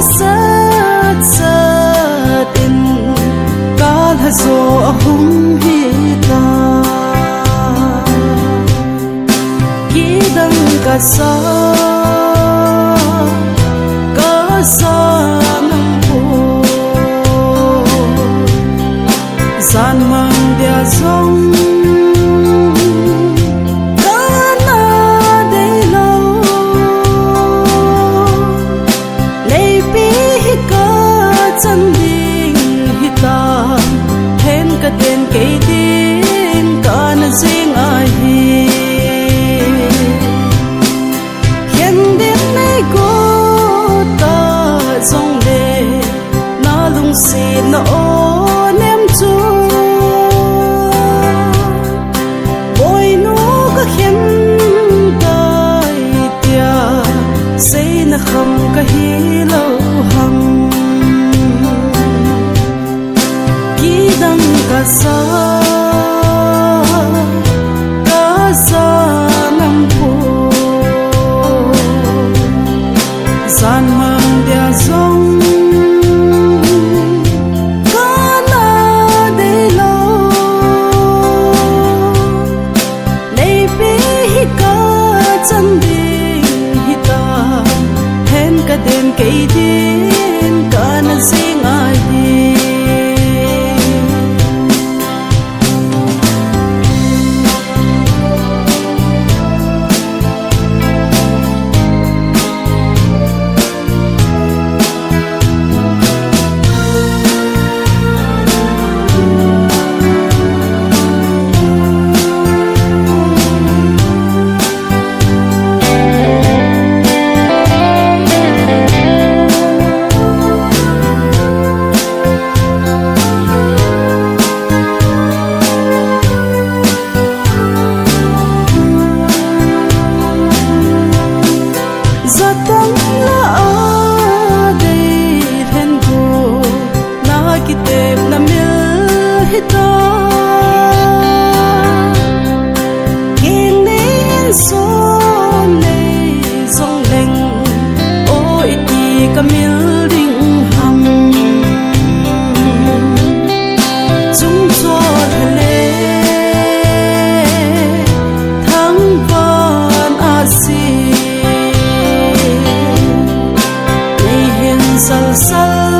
sat sat in kal hazo ahum hi ta kidang ka sa nam po san mang dia song den kay din ka na sing ahi hiền đến nay cô ta dòng lệ na lung xin na ôn em chu bồi nu ka hiền tay tia say na kham ka hi lâu hằng dang ka sa nam po san mang dia song kana de lo lei pe hi ka chan ding hi ta hen ka den kay din ka na sing ai zatang la ade hen go na kitep na mil hita kinin son nei song leng o iti kamil ding ham chung cho thale thang van asi sal sal